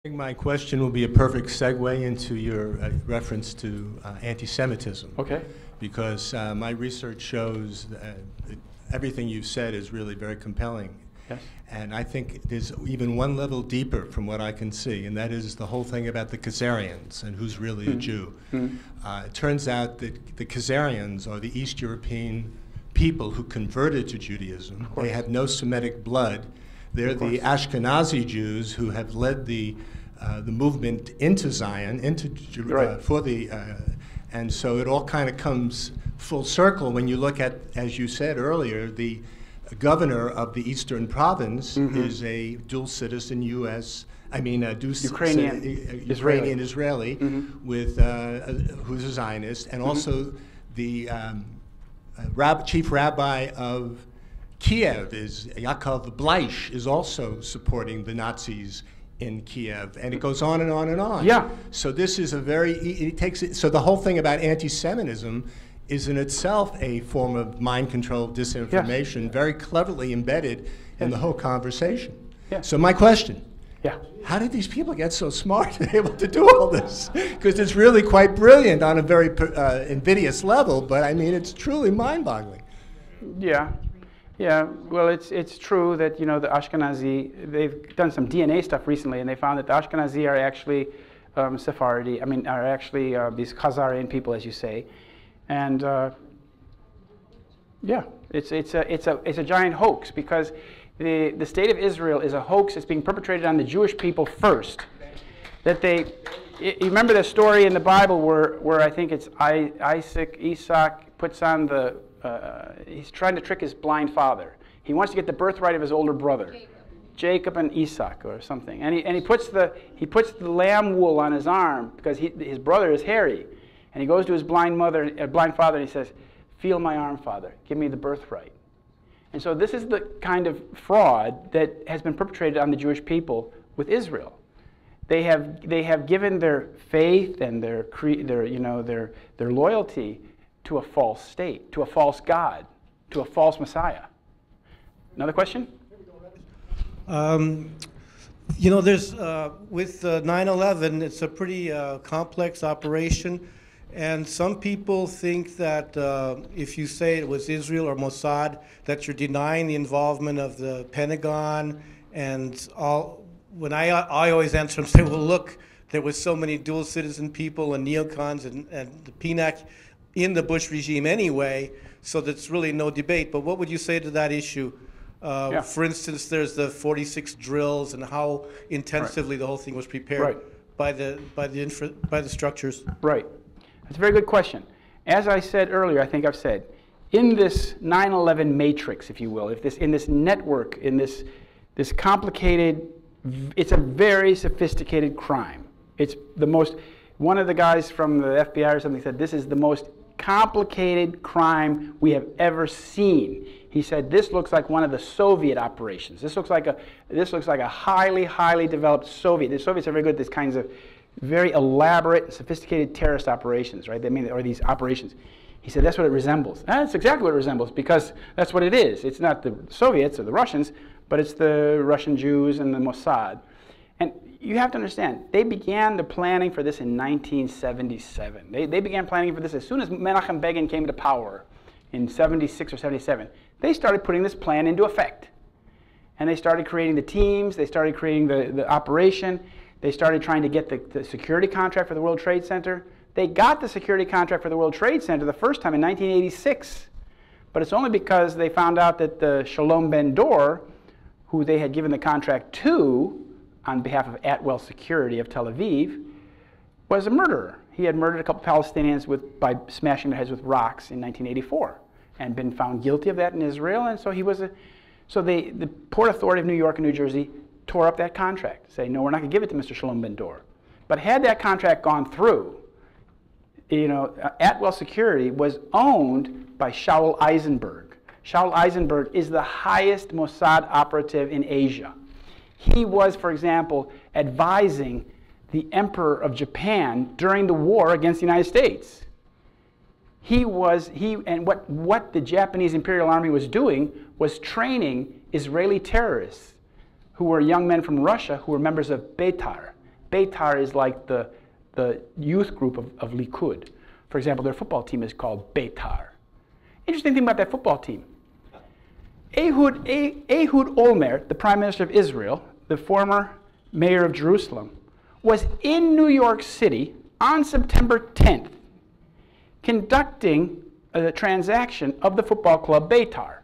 think my question will be a perfect segue into your reference to anti-Semitism. Okay. Because my research shows that everything you've said is really very compelling. Yes. And I think there's even one level deeper from what I can see, and that is the whole thing about the Khazarians and who's really a Jew. It turns out that the Khazarians are the East European people who converted to Judaism. They have no Semitic blood. They're the Ashkenazi Jews who have led the movement into Zion, into and so it all kind of comes full circle when you look at, as you said earlier, the governor of the Eastern Province is a dual citizen Ukrainian Israeli with who's a Zionist, and also the chief rabbi of Kiev is Yaakov Bleish, is also supporting the Nazis in Kiev, and it goes on and on and on. Yeah. So this is a very, so the whole thing about anti-Semitism is in itself a form of mind control disinformation, very cleverly embedded in the whole conversation. So my question, how did these people get so smart and able to do all this? Because it's really quite brilliant on a very invidious level, but I mean, it's truly mind-boggling. Yeah. Yeah, well, it's true that, you know, the Ashkenazi, they've done some DNA stuff recently, and they found that the Ashkenazi are actually Sephardi, are actually these Khazarian people, as you say. And yeah, it's a giant hoax, because the state of Israel is a hoax that's being perpetrated on the Jewish people first. That you remember the story in the Bible where I think it's Isaac puts on he's trying to trick his blind father. He wants to get the birthright of his older brother, Jacob and Isaac or something. And he puts the lamb wool on his arm because his brother is hairy. And he goes to his blind father, and he says, "Feel my arm, Father. Give me the birthright." And so this is the kind of fraud that has been perpetrated on the Jewish people with Israel. They have given their faith and their loyalty to a false state, to a false God, to a false Messiah. Another question? You know, there's with 9/11, it's a pretty complex operation. And some people think that if you say it was Israel or Mossad, that you're denying the involvement of the Pentagon and all. When I always answer them, say, well, look, there was so many dual citizen people and neocons and the Ptech in the Bush regime anyway, so that's really no debate. But what would you say to that issue? For instance, there's the 46 drills and how intensively the whole thing was prepared by the structures. Right. That's a very good question. As I said earlier, I think I've said, in this 9/11 matrix, if you will, in this network, in this complicated, it's a very sophisticated crime. It's one of the guys from the FBI or something said, this is the most complicated crime we have ever seen. He said, this looks like one of the Soviet operations. This looks like a highly, highly developed Soviet. The Soviets are very good at these kinds of very elaborate, sophisticated terrorist operations, right? Or these operations. He said, that's what it resembles. That's exactly what it resembles, because that's what it is. It's not the Soviets or the Russians, but it's the Russian Jews and the Mossad. And you have to understand, they began the planning for this in 1977. They began planning for this as soon as Menachem Begin came to power in 76 or 77. They started putting this plan into effect. And they started creating the teams, they started creating the operation, they started trying to get the security contract for the World Trade Center. They got the security contract for the World Trade Center the first time in 1986. But it's only because they found out that the Shalom Ben-Dor, who they had given the contract to on behalf of Atwell Security of Tel Aviv, was a murderer. He had murdered a couple Palestinians by smashing their heads with rocks in 1984 and been found guilty of that in Israel. And so the Port Authority of New York and New Jersey tore up that contract, saying, no, we're not going to give it to Mr. Shalom Ben-Dor. But had that contract gone through, you know, Atwell Security was owned by Shaul Eisenberg. Shaul Eisenberg is the highest Mossad operative in Asia. He was, for example, advising the Emperor of Japan during the war against the United States. What the Japanese Imperial Army was doing was training Israeli terrorists who were young men from Russia who were members of Beitar. Beitar is like the youth group of Likud. For example, their football team is called Beitar. Interesting thing about that football team. Ehud Olmert, the Prime Minister of Israel, the former mayor of Jerusalem, was in New York City on September 10th conducting a transaction of the football club Beitar.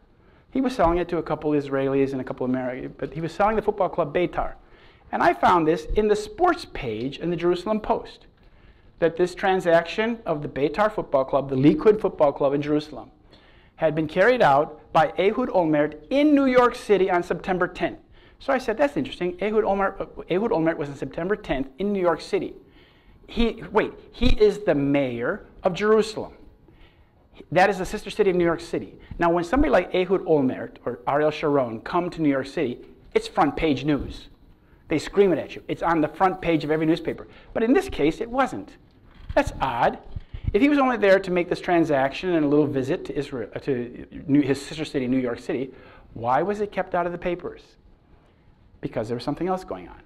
He was selling it to a couple Israelis and a couple Americans, but he was selling the football club Beitar. And I found this in the sports page in the Jerusalem Post, that this transaction of the Beitar football club, the Likud football club in Jerusalem, had been carried out by Ehud Olmert in New York City on September 10th. So I said, that's interesting. Ehud Olmert was on September 10th in New York City. He is the mayor of Jerusalem. That is the sister city of New York City. Now, when somebody like Ehud Olmert or Ariel Sharon come to New York City, it's front page news. They scream it at you. It's on the front page of every newspaper. But in this case, it wasn't. That's odd. If he was only there to make this transaction and a little visit to Israel, to his sister city, New York City, why was it kept out of the papers? Because there was something else going on.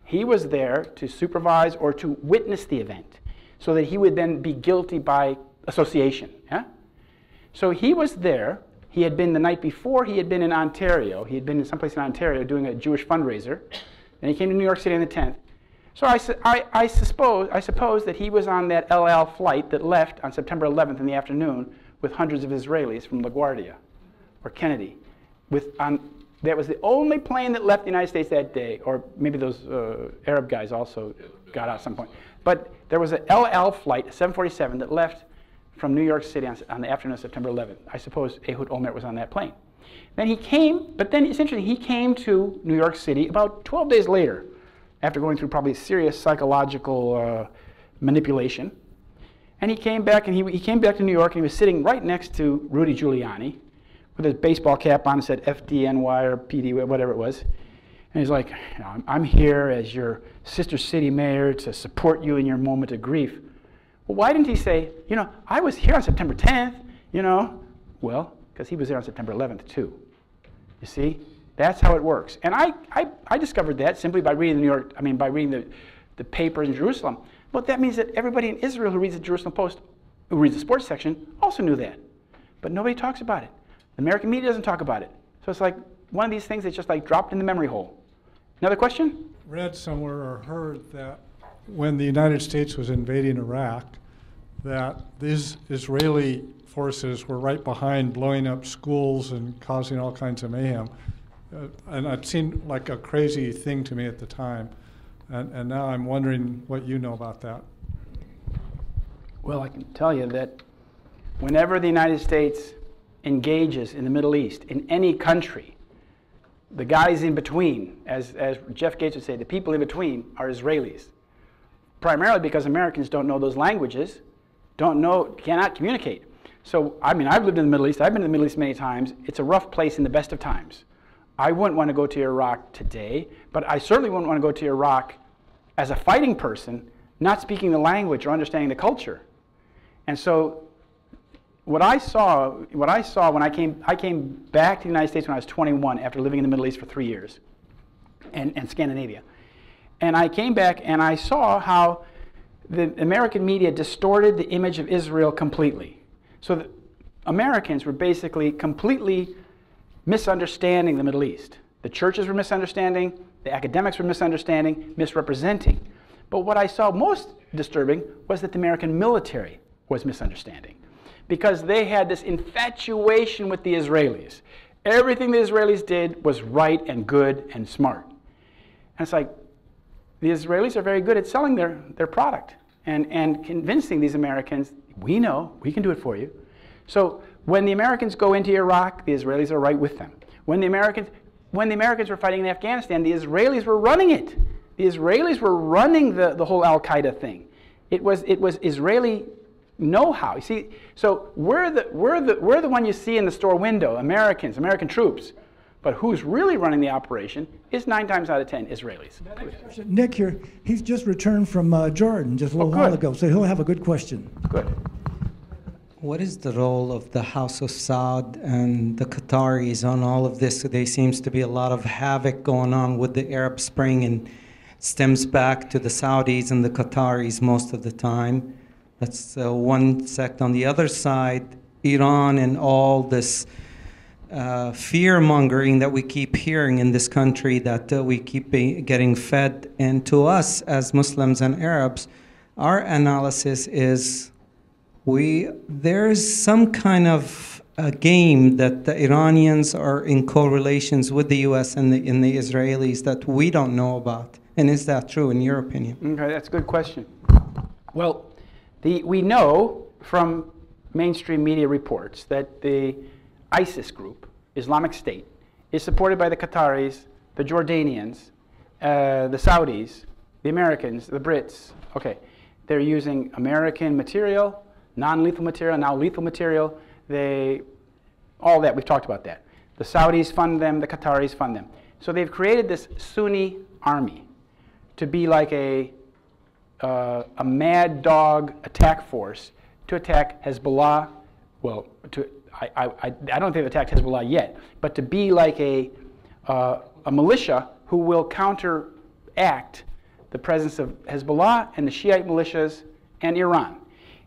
He was there to supervise or to witness the event so that he would then be guilty by association. Yeah? So he was there. He had been the night before, he had been in Ontario. He had been in someplace in Ontario doing a Jewish fundraiser. Then he came to New York City on the 10th. So I suppose that he was on that El Al flight that left on September 11th in the afternoon with hundreds of Israelis from LaGuardia or Kennedy. That was the only plane that left the United States that day, or maybe those Arab guys also got out at some point. But there was an El Al flight, a 747, that left from New York City on the afternoon of September 11th. I suppose Ehud Olmert was on that plane. Then he came, but then it's interesting, he came to New York City about 12 days later, after going through probably serious psychological manipulation. And he came back, and he came back to New York, and he was sitting right next to Rudy Giuliani with his baseball cap on and said FDNY or PD, whatever it was. And he's like, I'm here as your sister city mayor to support you in your moment of grief. Well, why didn't he say, I was here on September 10th, Well, because he was there on September 11th too. You see? That's how it works. And I discovered that simply by reading the paper in Jerusalem. Well, that means that everybody in Israel who reads the Jerusalem Post, who reads the sports section, also knew that. But nobody talks about it. The American media doesn't talk about it. So it's like one of these things that's just like dropped in the memory hole. Another question? Read somewhere or heard that when the United States was invading Iraq, that these Israeli forces were right behind blowing up schools and causing all kinds of mayhem. And it seemed like a crazy thing to me at the time. And now I'm wondering what you know about that. Well, I can tell you that whenever the United States engages in the Middle East, in any country, the guys in between, as Jeff Gates would say, the people in between are Israelis. Primarily because Americans don't know those languages, cannot communicate. So, I've lived in the Middle East. I've been in the Middle East many times. It's a rough place in the best of times. I wouldn't want to go to Iraq today, but I certainly wouldn't want to go to Iraq as a fighting person, not speaking the language or understanding the culture. And so, what I saw when I came back to the United States when I was 21 after living in the Middle East for 3 years, and Scandinavia. And I came back and I saw how the American media distorted the image of Israel completely. So the Americans were basically completely misunderstanding the Middle East. The churches were misunderstanding, the academics were misunderstanding, misrepresenting. But what I saw most disturbing was that the American military was misunderstanding, because they had this infatuation with the Israelis. Everything the Israelis did was right and good and smart. And it's like, the Israelis are very good at selling their product and convincing these Americans, we know, we can do it for you. So when the Americans go into Iraq, the Israelis are right with them. When the Americans were fighting in Afghanistan, the Israelis were running it. The Israelis were running the whole Al-Qaeda thing. It was Israeli know-how. You see, so we're the one you see in the store window, Americans, American troops. But who's really running the operation is 9 times out of 10 Israelis. Nick here, he's just returned from Jordan just a little while ago, so he'll have a good question. Good. What is the role of the House of Saud and the Qataris on all of this? There seems to be a lot of havoc going on with the Arab Spring, and it stems back to the Saudis and the Qataris most of the time. That's one sect. On the other side, Iran and all this fear-mongering that we keep hearing in this country, that we keep getting fed. And to us, as Muslims and Arabs, our analysis is there's some kind of a game that the Iranians are in correlations with the U.S. and the Israelis that we don't know about. And is that true, in your opinion? Okay, that's a good question. Well, we know from mainstream media reports that the ISIS group, Islamic State, is supported by the Qataris, the Jordanians, the Saudis, the Americans, the Brits. Okay, they're using American material, non-lethal material, now lethal material. All that, we've talked about that. The Saudis fund them, the Qataris fund them. So they've created this Sunni army to be like a mad dog attack force to attack Hezbollah. Well, I don't think they've attacked Hezbollah yet, but to be like a militia who will counteract the presence of Hezbollah and the Shiite militias and Iran.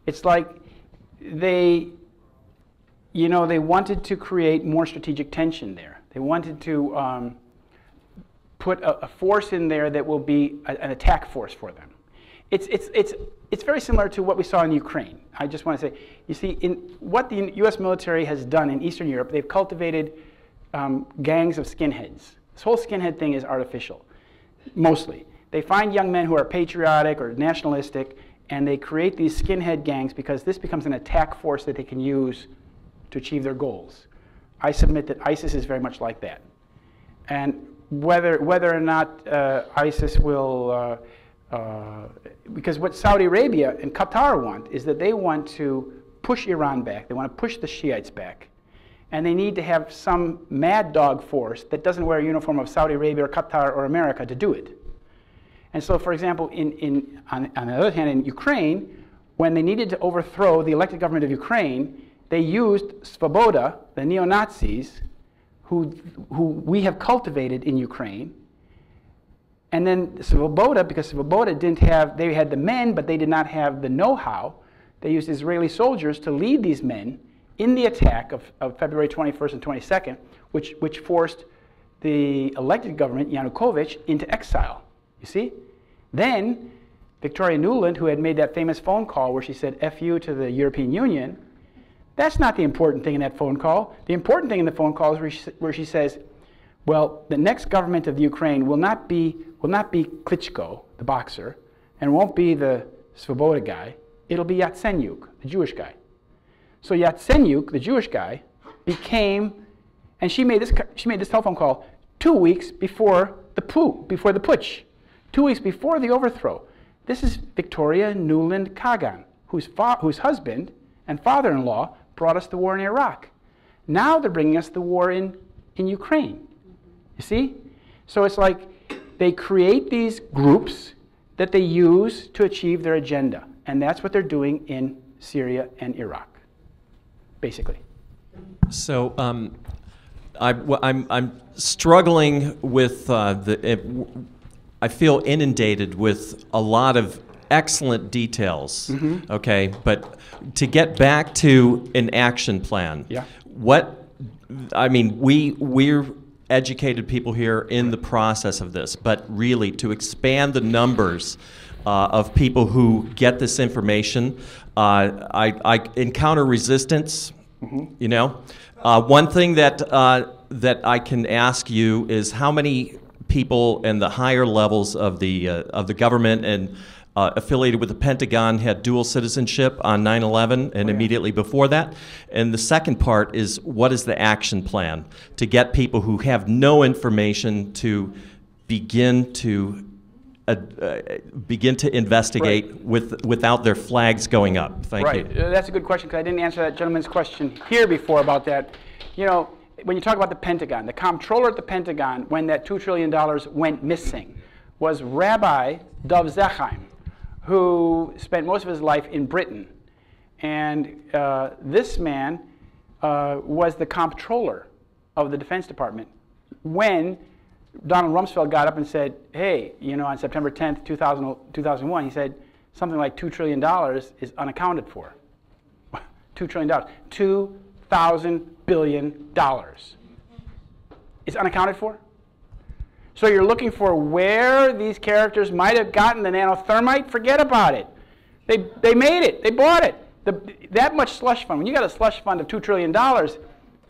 It's like they wanted to create more strategic tension there. They wanted to put a force in there that will be an attack force for them. It's very similar to what we saw in Ukraine. I just want to say, you see, in what the U.S. military has done in Eastern Europe, they've cultivated gangs of skinheads. This whole skinhead thing is artificial, mostly. They find young men who are patriotic or nationalistic, and they create these skinhead gangs because this becomes an attack force that they can use to achieve their goals. I submit that ISIS is very much like that. And whether or not ISIS will, because what Saudi Arabia and Qatar want is that they want to push Iran back. They want to push the Shiites back. And they need to have some mad dog force that doesn't wear a uniform of Saudi Arabia or Qatar or America to do it. And so, for example, on the other hand, in Ukraine, when they needed to overthrow the elected government of Ukraine, they used Svoboda, the neo-Nazis, who we have cultivated in Ukraine. And then Svoboda, because Svoboda they had the men, but they did not have the know-how, they used Israeli soldiers to lead these men in the attack of February 21st and 22nd, which forced the elected government, Yanukovych, into exile. You see? Then Victoria Nuland, who had made that famous phone call where she said F you to the European Union, that's not the important thing in that phone call. The important thing in the phone call is where she says, well, the next government of the Ukraine will not be Klitschko, the boxer, and won't be the Svoboda guy. It'll be Yatsenyuk, the Jewish guy. So Yatsenyuk, the Jewish guy, became, and she made this telephone call 2 weeks before the putsch, 2 weeks before the overthrow. This is Victoria Nuland Kagan, whose husband and father-in-law brought us the war in Iraq. Now they're bringing us the war in Ukraine. You see? So it's like they create these groups that they use to achieve their agenda. And that's what they're doing in Syria and Iraq, basically. So I'm struggling with I feel inundated with a lot of excellent details, okay? But to get back to an action plan, we're educated people here in the process of this, but really to expand the numbers of people who get this information, I encounter resistance, you know? One thing that I can ask you is how many people in the higher levels of the government and affiliated with the Pentagon had dual citizenship on 9/11 and immediately before that? And the second part is, what is the action plan to get people who have no information to begin to investigate without their flags going up? Thank you. That's a good question, because I didn't answer that gentleman's question here before about that. You know, when you talk about the Pentagon, the comptroller at the Pentagon, when that $2 trillion went missing, was Rabbi Dov Zechaim, who spent most of his life in Britain. And this man was the comptroller of the Defense Department when Donald Rumsfeld got up and said, hey, you know, on September 10th, 2001, he said something like $2 trillion is unaccounted for. $2 trillion. $2,000 billion. It's unaccounted for? So you're looking for where these characters might have gotten the nanothermite? Forget about it. They made it. They bought it. That much slush fund. When you got a slush fund of $2 trillion,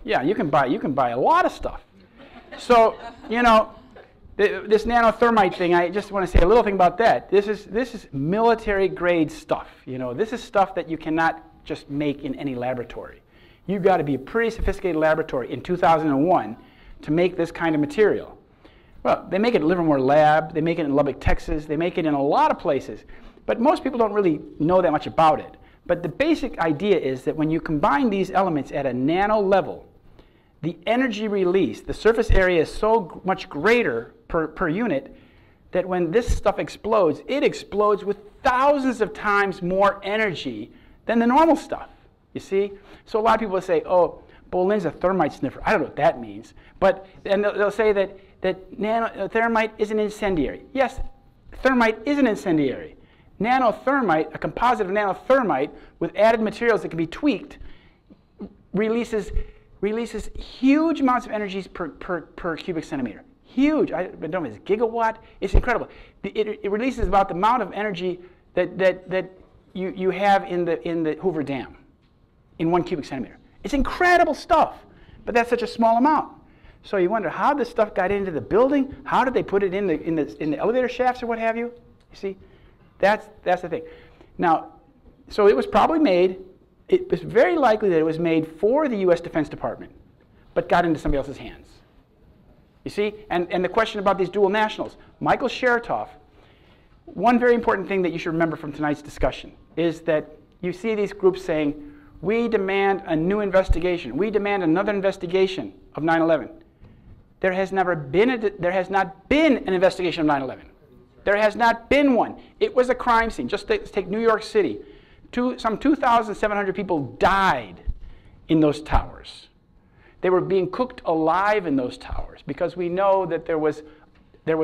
yeah, you can buy a lot of stuff. So, you know, this nanothermite thing, I just want to say a little thing about that. This is military grade stuff. You know, this is stuff that you cannot just make in any laboratory. You've got to be a pretty sophisticated laboratory in 2001 to make this kind of material. Well, they make it at Livermore Lab, they make it in Lubbock, Texas, they make it in a lot of places, but most people don't really know that much about it. But the basic idea is that when you combine these elements at a nano level, the energy release, the surface area is so much greater per unit that when this stuff explodes, it explodes with thousands of times more energy than the normal stuff, you see? So a lot of people will say, oh, Bollyn's a thermite sniffer. I don't know what that means. But and they'll say that thermite is an incendiary. Yes, thermite is an incendiary. Nanothermite, a composite of nanothermite with added materials that can be tweaked, releases huge amounts of energies per cubic centimeter. Huge. I don't know if it's gigawatt. It's incredible. It releases about the amount of energy that you have in the Hoover Dam in 1 cubic centimeter. It's incredible stuff, but that's such a small amount. So you wonder how this stuff got into the building. How did they put it in the elevator shafts or what have you? You see, that's the thing. Now, so it was probably made. It was very likely that it was made for the U.S. Defense Department, but got into somebody else's hands. You see, and the question about these dual nationals, Michael Chertoff. One very important thing that you should remember from tonight's discussion is that you see these groups saying, we demand a new investigation. We demand another investigation of 9/11. There has not been an investigation of 9/11. There has not been one. It was a crime scene. Just take New York City. Some 2,700 people died in those towers. They were being cooked alive in those towers because we know that there was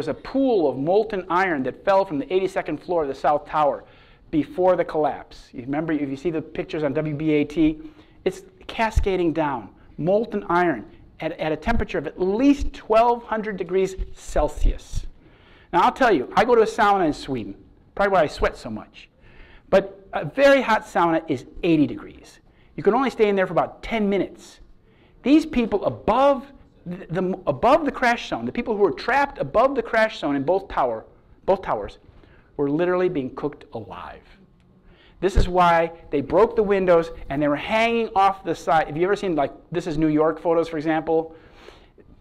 a pool of molten iron that fell from the 82nd floor of the South Tower before the collapse. You remember, if you see the pictures on WBAT, it's cascading down, molten iron at a temperature of at least 1,200 degrees Celsius. Now, I'll tell you, I go to a sauna in Sweden, probably why I sweat so much. But a very hot sauna is 80 degrees. You can only stay in there for about 10 minutes. These people above the crash zone, the people who were trapped above the crash zone in both towers, were literally being cooked alive. This is why they broke the windows and they were hanging off the side. Have you ever seen, like, This Is New York photos, for example?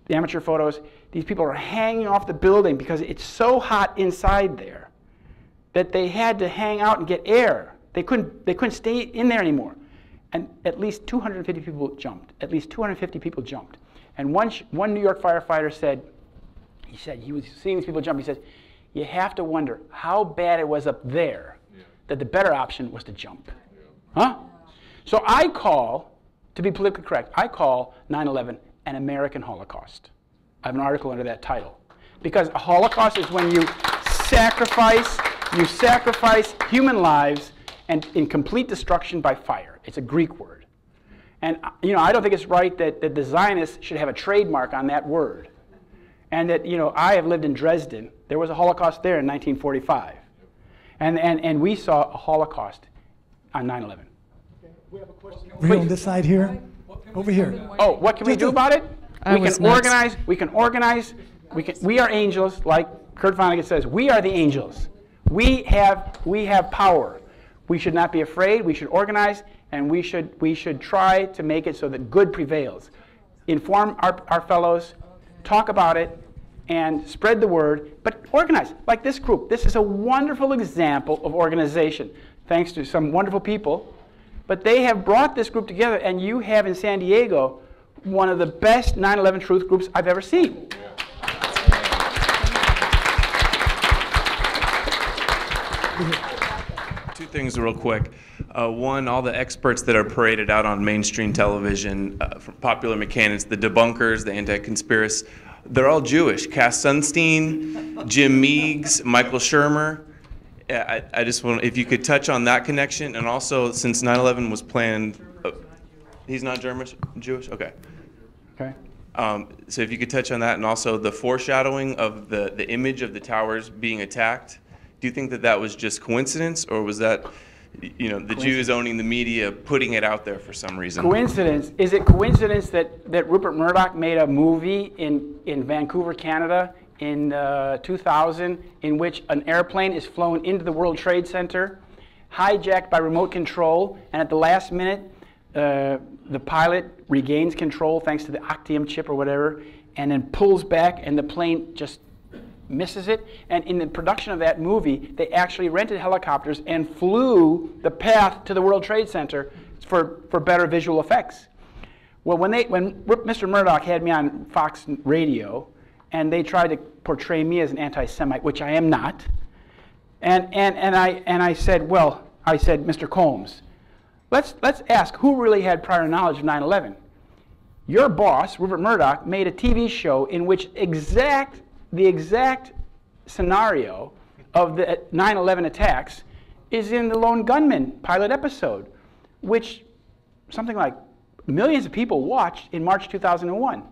The amateur photos. These people are hanging off the building because it's so hot inside there that they had to hang out and get air. They couldn't stay in there anymore. And at least 250 people jumped. At least 250 people jumped. And one New York firefighter said, he was seeing these people jump, he said, you have to wonder how bad it was up there that the better option was to jump. Huh? So I call, to be politically correct, I call 9/11 an American Holocaust. I have an article under that title. Because a Holocaust is when you sacrifice human lives and in complete destruction by fire. It's a Greek word. And you know, I don't think it's right that the Zionists should have a trademark on that word. And that, you know, I have lived in Dresden. There was a Holocaust there in 1945. And we saw a Holocaust on 9/11. Okay, we have a question over here on this side here. Over here. Oh, what can we do about it? We can organize. We are angels, like Kurt Vonnegut says. We are the angels. We have power. We should not be afraid. We should organize, and we should try to make it so that good prevails. Inform our fellows, talk about it, and spread the word, but organize, like this group. This is a wonderful example of organization, thanks to some wonderful people. But they have brought this group together, and you have in San Diego one of the best 9/11 Truth groups I've ever seen. Two things real quick. One, all the experts that are paraded out on mainstream television, from popular mechanics, the debunkers, the anti-conspiracists, They're all Jewish. Cass Sunstein, Jim Meigs, Michael Shermer. I just want, if you could touch on that connection, and also since 9/11 was planned, he's not Jewish? Okay. Okay. So if you could touch on that, and also the foreshadowing of the image of the towers being attacked. Do you think that that was just coincidence, or was that, you know, the Jews owning the media putting it out there for some reason? Coincidence. Is it coincidence that Rupert Murdoch made a movie in Vancouver, Canada in 2000 in which an airplane is flown into the World Trade Center, hijacked by remote control, and at the last minute the pilot regains control thanks to the Octium chip or whatever, and then pulls back and the plane just misses it? And in the production of that movie, they actually rented helicopters and flew the path to the World Trade Center for better visual effects. Well, when Mr. Murdoch had me on Fox Radio, and they tried to portray me as an anti-Semite, which I am not, and I said, Mr. Combs, let's ask who really had prior knowledge of 9/11. Your boss, Rupert Murdoch, made a TV show in which the exact scenario of the 9/11 attacks is in the Lone Gunman pilot episode, which something like millions of people watched in March 2001.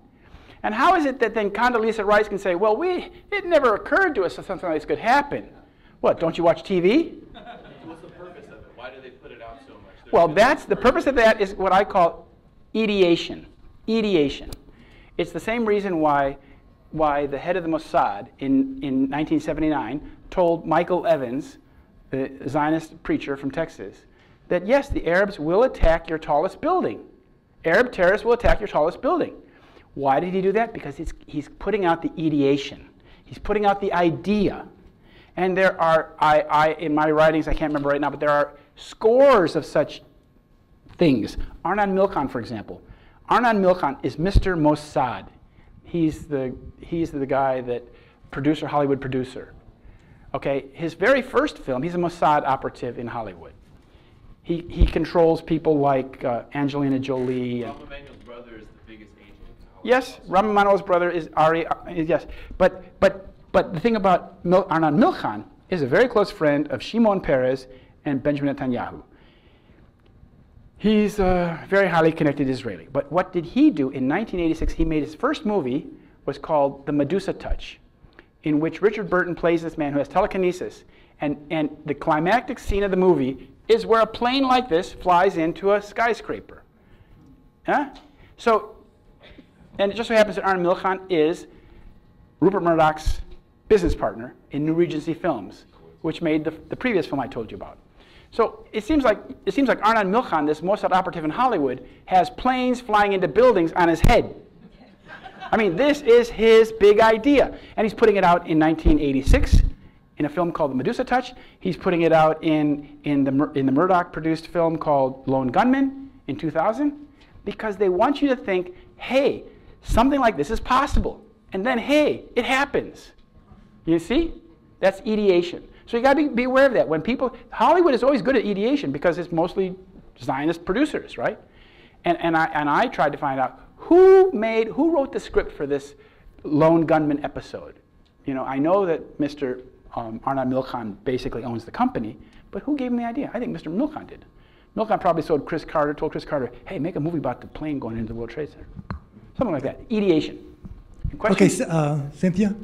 And how is it that then Condoleezza Rice can say, well, it never occurred to us that something like this could happen? What, don't you watch TV? What's the purpose of it? Why do they put it out so much? Well, the purpose of that is what I call ideation. Ideation. It's the same reason why the head of the Mossad in 1979 told Michael Evans, the Zionist preacher from Texas, that yes, the Arabs will attack your tallest building. Arab terrorists will attack your tallest building. Why did he do that? Because he's putting out the ideation. He's putting out the idea. And there are, in my writings, I can't remember right now, but there are scores of such things. Arnon Milchan, for example. Arnon Milchan is Mr. Mossad. He's the guy that Hollywood producer. Okay, his very first film, he's a Mossad operative in Hollywood. He controls people like Angelina Jolie. Rahm Emanuel's brother is the biggest agent in Hollywood. Yes, Rahm Emanuel's brother is Ari. Yes, but the thing about Arnon Milchan is a very close friend of Shimon Peres and Benjamin Netanyahu. He's a very highly connected Israeli. But what did he do? In 1986, he made his first movie, was called The Medusa Touch, in which Richard Burton plays this man who has telekinesis. And the climactic scene of the movie is where a plane like this flies into a skyscraper. Huh? So, and it just so happens that Arnon Milchan is Rupert Murdoch's business partner in New Regency Films, which made the previous film I told you about. So it seems like Arnon Milchan, this Mossad operative in Hollywood, has planes flying into buildings on his head. I mean, this is his big idea. And he's putting it out in 1986 in a film called The Medusa Touch. He's putting it out in the Murdoch-produced film called Lone Gunman in 2000, because they want you to think, hey, something like this is possible. And then, hey, it happens. You see? That's ideation. So you got to be aware of that. When people, Hollywood is always good at ideation because it's mostly Zionist producers, right? And I tried to find out who wrote the script for this Lone Gunman episode. You know, I know that Mr. Arnon Milchan basically owns the company, but who gave him the idea? I think Mr. Milchan did. Milchan probably told Chris Carter, hey, make a movie about the plane going into the World Trade Center. Something like that. Ideation. Okay, Cynthia?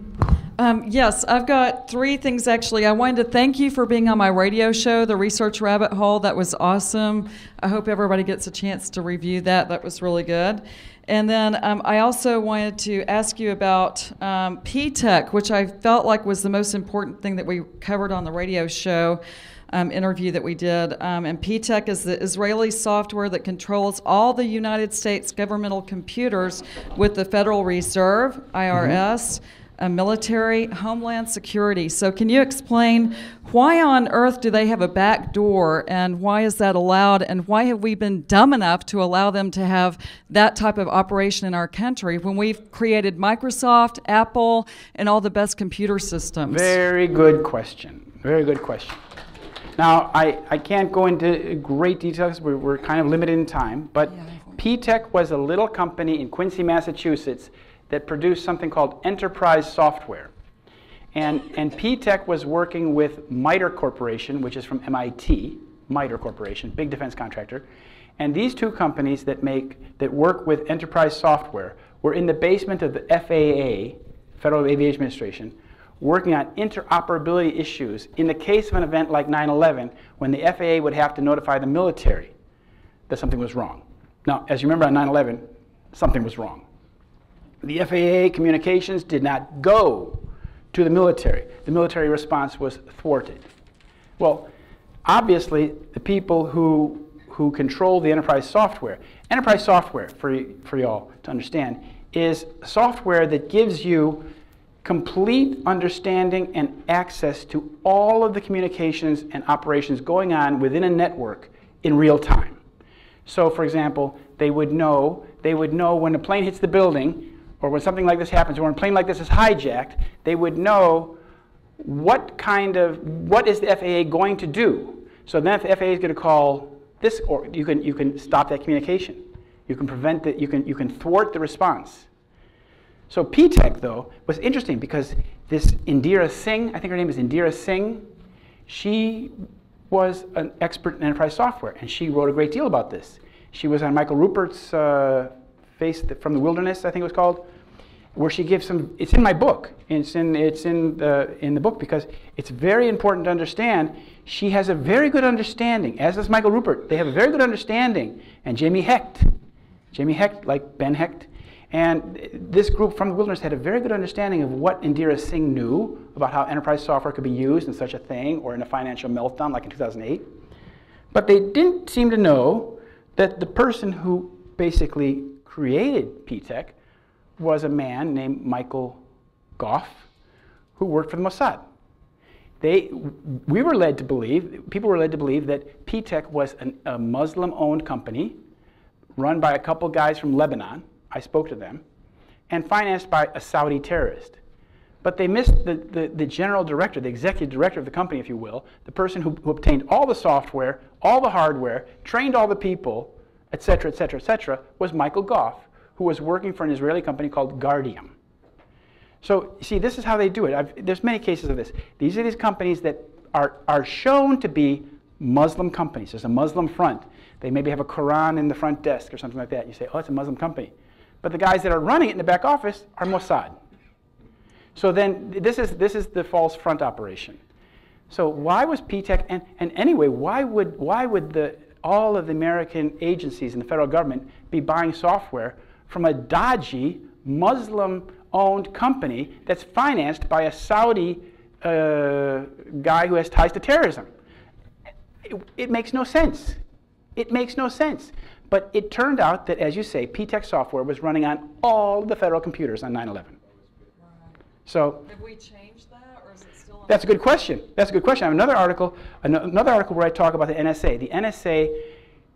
Yes, I've got three things actually. I wanted to thank you for being on my radio show, The Research Rabbit Hole. That was awesome. I hope everybody gets a chance to review that. That was really good. And then I also wanted to ask you about Ptech, which I felt like was the most important thing that we covered on the radio show interview that we did. And Ptech is the Israeli software that controls all the United States governmental computers with the Federal Reserve, IRS, military, Homeland Security. So can you explain why on earth do they have a back door, and why is that allowed, and why have we been dumb enough to allow them to have that type of operation in our country when we've created Microsoft, Apple, and all the best computer systems? Very good question. Very good question. Now, I can't go into great details. We're kind of limited in time, but Ptech was a little company in Quincy, Massachusetts that produced something called enterprise software. And Ptech was working with MITRE Corporation, which is from MIT, MITRE Corporation, big defense contractor. And these two companies that work with enterprise software were in the basement of the FAA, Federal Aviation Administration, working on interoperability issues in the case of an event like 9/11, when the FAA would have to notify the military that something was wrong. Now, as you remember on 9/11, something was wrong. The FAA communications did not go to the military. The military response was thwarted. Well, obviously, the people who control the enterprise software for y'all to understand, is software that gives you complete understanding and access to all of the communications and operations going on within a network in real time. So, for example, they would know when a plane hits the building, or when something like this happens, or when a plane like this is hijacked, they would know what is the FAA going to do. So then if the FAA is going to call this, or you can stop that communication. You can prevent it, you can thwart the response. So Ptech, though, was interesting because this Indira Singh, I think her name is Indira Singh, she was an expert in enterprise software, and she wrote a great deal about this. She was on Michael Rupert's Face from the Wilderness, I think it was called, where she gives some, it's in my book, it's in the book because it's very important to understand. She has a very good understanding, as does Michael Rupert. They have a very good understanding, and Jamie Hecht, like Ben Hecht, and this group from the Wilderness had a very good understanding of what Indira Singh knew about how enterprise software could be used in such a thing, or in a financial meltdown like in 2008. But they didn't seem to know that the person who basically created Ptech was a man named Michael Goff, who worked for the Mossad. People were led to believe that Ptech was a Muslim-owned company run by a couple guys from Lebanon. I spoke to them, and financed by a Saudi terrorist. But they missed the general director, the executive director of the company, if you will, the person who obtained all the software, all the hardware, trained all the people, et cetera, et cetera, et cetera, was Michael Goff, who was working for an Israeli company called Guardium. So, you see, this is how they do it. There's many cases of this. These are these companies that are shown to be Muslim companies. There's a Muslim front. They maybe have a Quran in the front desk or something like that. You say, oh, it's a Muslim company. But the guys that are running it in the back office are Mossad. So then this is the false front operation. So why was Ptech, and anyway, why would all of the American agencies in the federal government be buying software from a dodgy Muslim-owned company that's financed by a Saudi guy who has ties to terrorism? It makes no sense. It makes no sense. But it turned out that, as you say, Ptech software was running on all the federal computers on 9/11. Right. So have we changed that, or is it still? That's a good question. That's a good question. I have another article where I talk about the NSA. The NSA,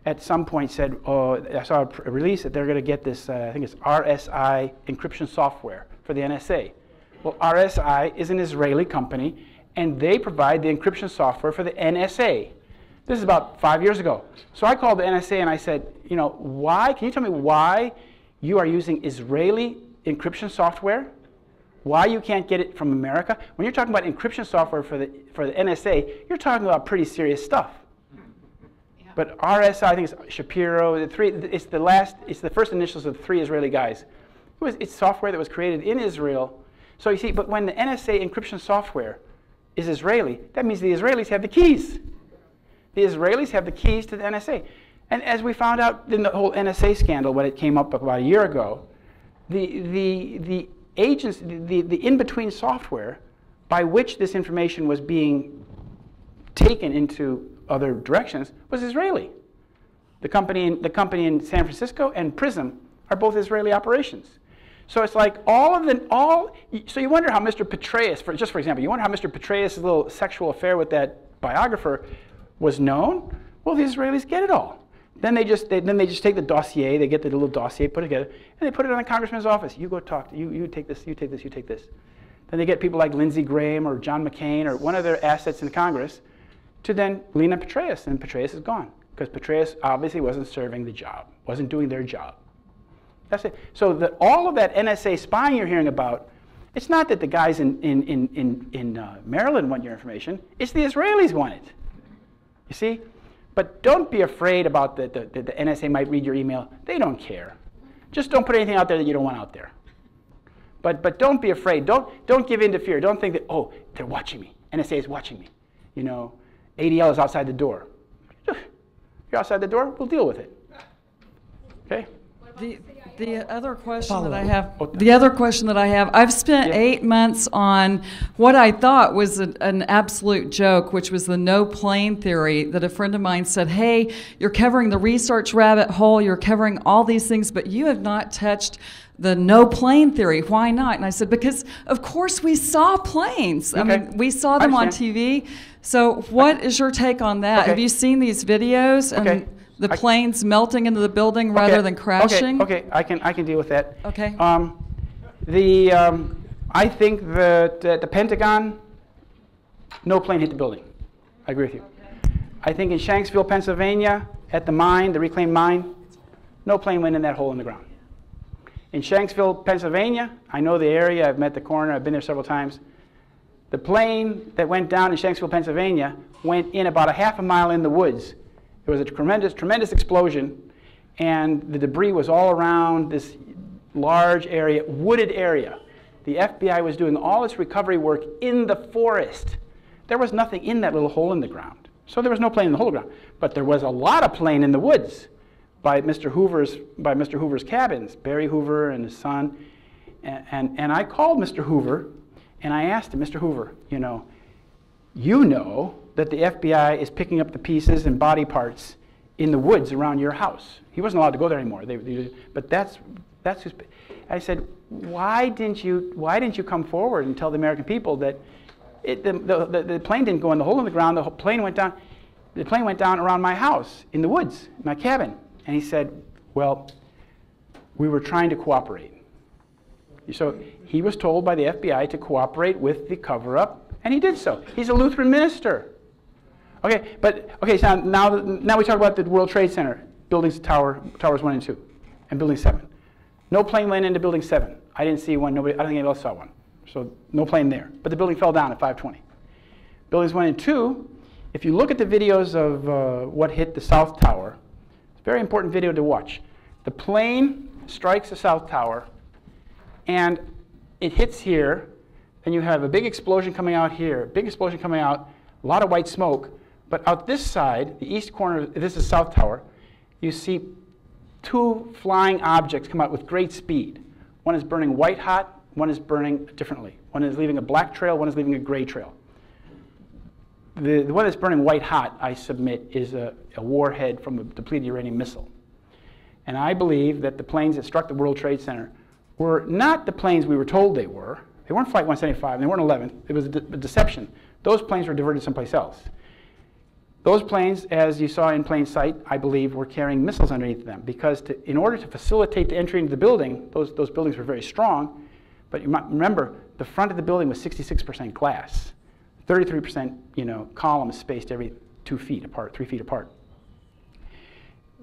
at some point, said, "Oh, I saw a release that they're going to get this. I think it's RSI encryption software for the NSA." Well, RSI is an Israeli company, and they provide the encryption software for the NSA. This is about 5 years ago. So I called the NSA and I said, you know, can you tell me why you are using Israeli encryption software? Why you can't get it from America? When you're talking about encryption software for the NSA, you're talking about pretty serious stuff. Yeah. But RSI, I think it's Shapiro, it's the first initials of the three Israeli guys. It's software that was created in Israel. So you see, but when the NSA encryption software is Israeli, that means the Israelis have the keys. The Israelis have the keys to the NSA. And as we found out in the whole NSA scandal when it came up about a year ago, the agents, the in-between software by which this information was being taken into other directions was Israeli. The company in San Francisco and Prism are both Israeli operations. So it's like so you wonder how Mr. Petraeus, for example, you wonder how Mr. Petraeus' little sexual affair with that biographer was known. Well, the Israelis get it all. Then they just take the dossier, they get the little dossier, put it together, and they put it in the congressman's office. You go talk, you take this, you take this, you take this. Then they get people like Lindsey Graham or John McCain or one of their assets in Congress to then lean on Petraeus, and Petraeus is gone because Petraeus obviously wasn't serving the job, wasn't doing their job. That's it. So all of that NSA spying you're hearing about, it's not that the guys in Maryland want your information. It's the Israelis want it. You see? But don't be afraid about the NSA might read your email. They don't care. Just don't put anything out there that you don't want out there. But don't be afraid. Don't give in to fear. Don't think that, oh, they're watching me. NSA is watching me. You know, ADL is outside the door. You're outside the door, we'll deal with it. Okay? The other question that I have, I've spent 8 months on what I thought was an absolute joke, which was the no plane theory, that a friend of mine said, hey, you're covering the research rabbit hole, you're covering all these things, but you have not touched the no plane theory. Why not? And I said, because of course we saw planes. I mean, we saw them on TV. So what is your take on that? Have you seen these videos and the planes melting into the building rather than crashing? Okay, I can deal with that. Okay. I think that the Pentagon, no plane hit the building. I agree with you. I think in Shanksville, Pennsylvania, at the mine, the reclaimed mine, no plane went in that hole in the ground. In Shanksville, Pennsylvania, I know the area, I've met the coroner, I've been there several times. The plane that went down in Shanksville, Pennsylvania, went in about a half a mile in the woods. There was a tremendous explosion, and the debris was all around this large area, wooded area. The FBI was doing all its recovery work in the forest. There was nothing in that little hole in the ground. So there was no plane in the hole in the ground. But there was a lot of plane in the woods by Mr. Hoover's cabins, Barry Hoover and his son. And I called Mr. Hoover, and I asked him, Mr. Hoover, you know that the FBI is picking up the pieces and body parts in the woods around your house. He wasn't allowed to go there anymore. But that's who's. I said, why didn't you come forward and tell the American people that the plane didn't go in the hole in the ground? The plane went down. The plane went down around my house in the woods, my cabin. And he said, well, we were trying to cooperate. So he was told by the FBI to cooperate with the cover-up, and he did so. He's a Lutheran minister. So now we talk about the World Trade Center, towers 1 and 2, and building 7. No plane went into building 7. I didn't see one. I don't think anybody else saw one. So no plane there. But the building fell down at 5:20. Buildings 1 and 2, if you look at the videos of what hit the South Tower, it's a very important video to watch. The plane strikes the South Tower, and it hits here, and you have a big explosion coming out here, big explosion coming out, a lot of white smoke. But out this side, the east corner, this is South Tower, you see 2 flying objects come out with great speed. One is burning white hot, one is burning differently. One is leaving a black trail, one is leaving a gray trail. The one that's burning white hot, I submit, is a warhead from a depleted uranium missile. And I believe that the planes that struck the World Trade Center were not the planes we were told they were. They weren't Flight 175, they weren't 11. It was a deception. Those planes were diverted someplace else. Those planes, as you saw in plain sight, I believe, were carrying missiles underneath them because in order to facilitate the entry into the building, those buildings were very strong, but you might remember the front of the building was 66% glass, 33% columns spaced every 2 feet apart, 3 feet apart.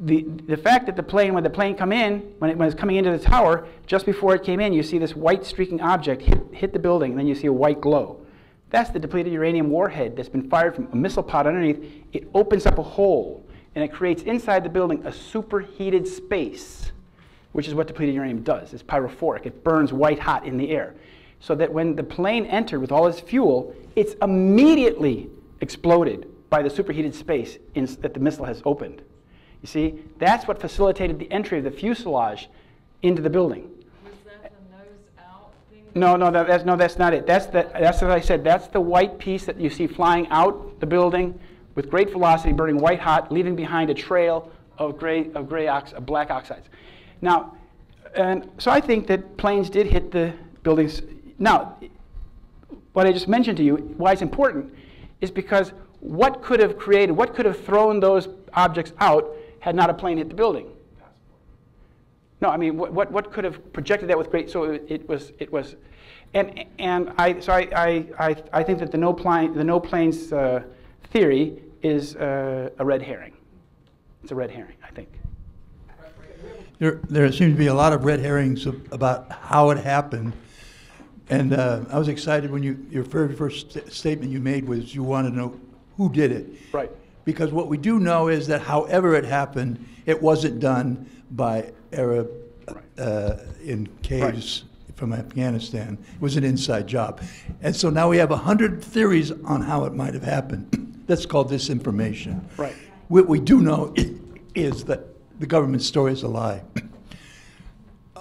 The fact that when the plane come in, when it was coming into the tower, just before it came in, you see this white streaking object hit the building, and then you see a white glow. That's the depleted uranium warhead that's been fired from a missile pod underneath. It opens up a hole, and it creates inside the building a superheated space, which is what depleted uranium does. It's pyrophoric. It burns white hot in the air. So that when the plane entered with all its fuel, it's immediately exploded by the superheated space that the missile has opened. You see, that's what facilitated the entry of the fuselage into the building. Was that the nose out thing? No, that's not it. That's as I said. That's the white piece that you see flying out the building with great velocity, burning white hot, leaving behind a trail of black oxides. Now, and so I think that planes did hit the buildings. Now, what I just mentioned to you, why it's important, is because what could have thrown those objects out had not a plane hit the building? No, I mean, what could have projected that with great? So it was, and I think that the no planes theory is a red herring. It's a red herring, I think. There seems to be a lot of red herrings about how it happened. And I was excited when your very first statement you made was you wanted to know who did it. Right. Because what we do know is that however it happened, it wasn't done by Arab in caves from Afghanistan. It was an inside job. And so now we have 100 theories on how it might have happened. That's called disinformation. Right. What we do know is that the government story is a lie.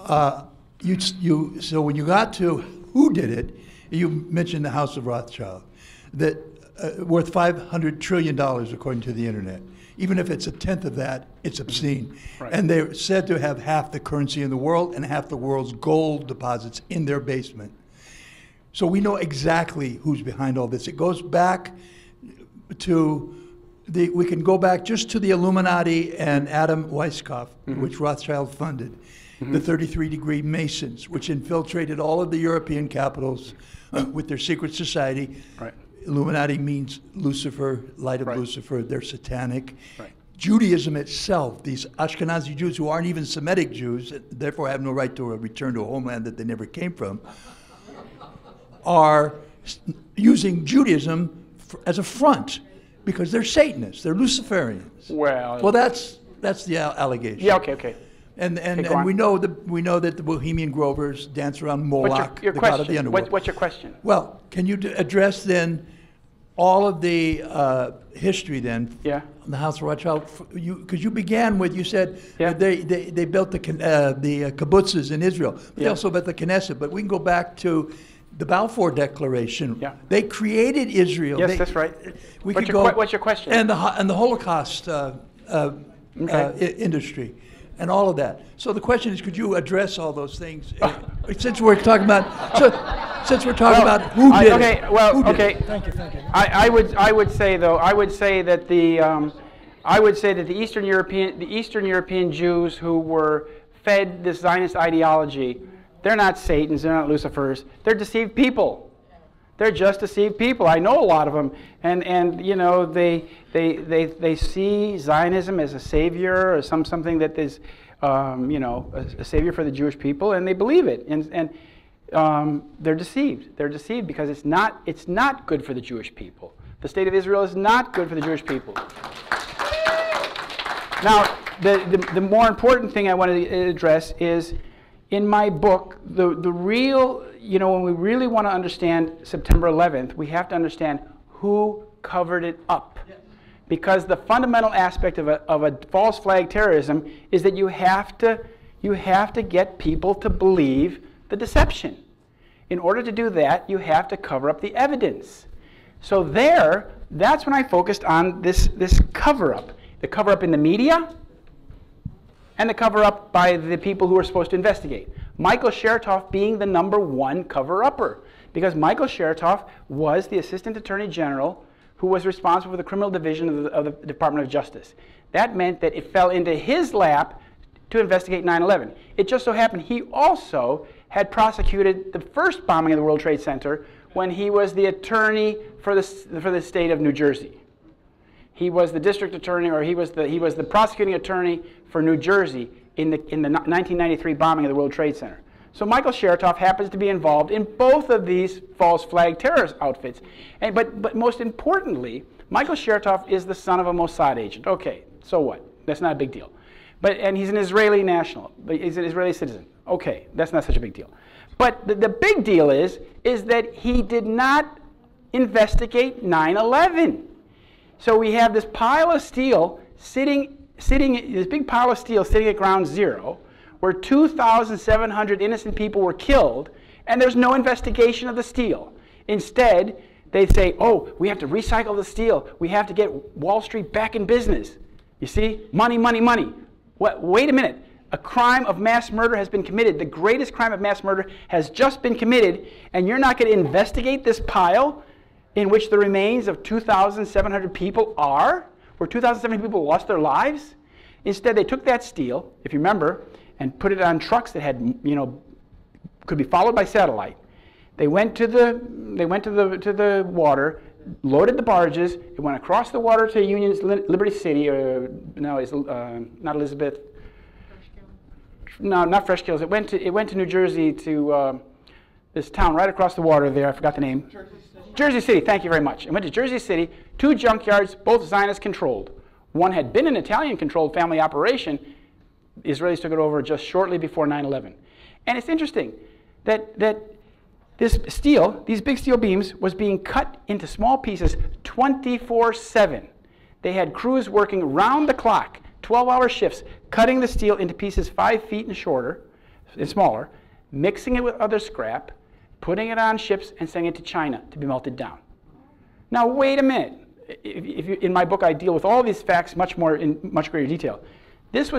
So when you got to who did it, you mentioned the House of Rothschild, that worth $500 trillion according to the internet. Even if it's a tenth of that, it's obscene. Right. And they're said to have half the currency in the world and half the world's gold deposits in their basement. So we know exactly who's behind all this. It goes back to we can go back just to the Illuminati and Adam Weishaupt, which Rothschild funded, the 33-degree Masons, which infiltrated all of the European capitals with their secret society. Right. Illuminati means Lucifer, light of Lucifer. They're satanic. Right. Judaism itself, these Ashkenazi Jews who aren't even Semitic Jews, therefore have no right to return to a homeland that they never came from, are using Judaism as a front because they're Satanists, they're Luciferians. Well, that's the allegation. Yeah. Okay. And we know that the Bohemian Grovers dance around Moloch, your the question? god of the underworld. What's your question? Well, can you address then all of the history then? Yeah. On the House of Rothschild, because you began with, you said that they built the kibbutzes in Israel, but they also built the Knesset. But we can go back to the Balfour Declaration. Yeah. They created Israel. Yes, that's right. What's your question? And the Holocaust industry. And all of that. So the question is, could you address all those things? Since we're talking about, who did it? Okay. Thank you. I would say that the Eastern European Jews who were fed this Zionist ideology, they're not Satans, they're not Lucifers, they're deceived people. They're just deceived people. I know a lot of them, and you know they see Zionism as a savior or something that is, a savior for the Jewish people, and they believe it. And they're deceived. They're deceived because it's not good for the Jewish people. The state of Israel is not good for the Jewish people. Now, the more important thing I want to address is, in my book, the real, when we really want to understand September 11th, we have to understand who covered it up. Because the fundamental aspect of a false flag terrorism is that you have to get people to believe the deception. In order to do that, you have to cover up the evidence. So that's when I focused on this cover-up. The cover-up in the media, and the cover-up by the people who are supposed to investigate. Michael Chertoff being the #1 cover-upper, because Michael Chertoff was the Assistant Attorney General who was responsible for the criminal division of the Department of Justice. That meant that it fell into his lap to investigate 9/11. It just so happened he also had prosecuted the first bombing of the World Trade Center when he was the attorney for the state of New Jersey. He was the district attorney, or he was the prosecuting attorney for New Jersey in the 1993 bombing of the World Trade Center. So Michael Chertoff happens to be involved in both of these false flag terrorist outfits. But most importantly, Michael Chertoff is the son of a Mossad agent. Okay, so what? That's not a big deal. And he's an Israeli national, but he's an Israeli citizen. Okay, that's not such a big deal. But the big deal is that he did not investigate 9/11. So we have this pile of steel this big pile of steel sitting at ground zero, where 2,700 innocent people were killed, and there's no investigation of the steel. Instead, they say, oh, we have to recycle the steel. We have to get Wall Street back in business. You see? Money, money, money. Wait a minute. A crime of mass murder has been committed. The greatest crime of mass murder has just been committed, and you're not going to investigate this pile in which the remains of 2,700 people are, where 2,700 people lost their lives? Instead, they took that steel, if you remember, and put it on trucks that had, could be followed by satellite. They went to the water, loaded the barges. It went across the water to Liberty City, or no, it's not Elizabeth. No, not fresh kills. It went to New Jersey to this town right across the water there. I forgot the name. Jersey City. Thank you very much. It went to Jersey City. 2 junkyards, both Zionist controlled. One had been an Italian-controlled family operation. The Israelis took it over just shortly before 9/11. And it's interesting that this steel, these big steel beams, was being cut into small pieces 24/7. They had crews working round the clock, 12-hour shifts, cutting the steel into pieces 5 feet and shorter, and smaller, mixing it with other scrap, putting it on ships, and sending it to China to be melted down. Now, wait a minute. In my book, I deal with all these facts in much greater detail. This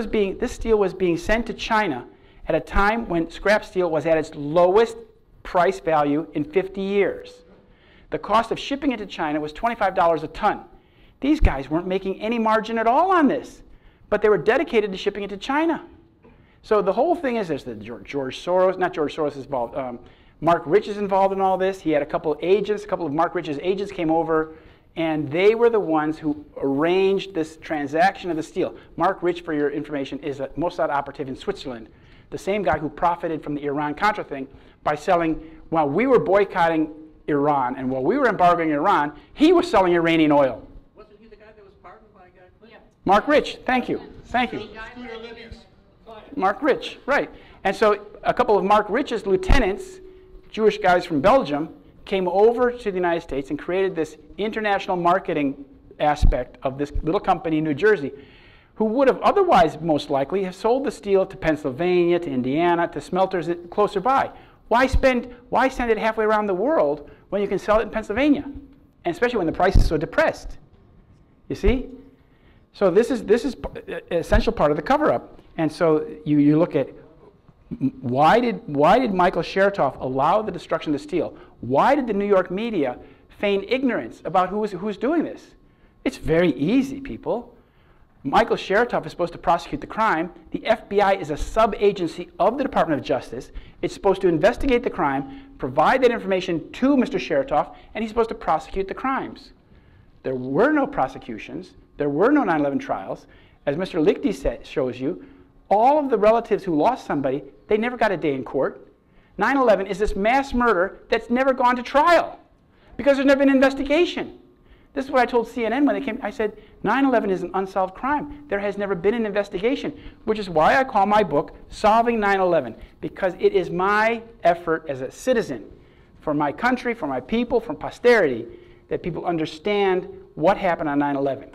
steel was being sent to China at a time when scrap steel was at its lowest price value in 50 years. The cost of shipping it to China was $25 a ton. These guys weren't making any margin at all on this, but they were dedicated to shipping it to China. So the whole thing is this: that George Soros, not George Soros is involved, Mark Rich is involved in all this. He had a couple of Mark Rich's agents came over, and they were the ones who arranged this transaction of the steel. Mark Rich, for your information, is a Mossad operative in Switzerland, the same guy who profited from the Iran-Contra thing by selling, while we were boycotting Iran and while we were embargoing Iran, he was selling Iranian oil. Wasn't he the guy that was pardoned by Clinton? Mark Rich, thank you. Thank you. Mark Rich, right. And so a couple of Mark Rich's lieutenants, Jewish guys from Belgium, came over to the United States and created this international marketing aspect of this little company in New Jersey, who would have otherwise most likely have sold the steel to Pennsylvania, to Indiana, to smelters closer by. Why send it halfway around the world when you can sell it in Pennsylvania? And especially when the price is so depressed. You see? So this is an essential part of the cover-up. And so you look at why did Michael Chertoff allow the destruction of the steel? Why did the New York media feign ignorance about who's doing this? It's very easy, people. Michael Chertoff is supposed to prosecute the crime. The FBI is a sub-agency of the Department of Justice. It's supposed to investigate the crime, provide that information to Mr. Chertoff, and he's supposed to prosecute the crimes. There were no prosecutions. There were no 9/11 trials. As Mr. Lichty shows you, all of the relatives who lost somebody, they never got a day in court. 9/11 is this mass murder that's never gone to trial because there's never been an investigation. This is what I told CNN when they came. I said, 9/11 is an unsolved crime. There has never been an investigation, which is why I call my book Solving 9/11, because it is my effort as a citizen for my country, for my people, for posterity, that people understand what happened on 9/11.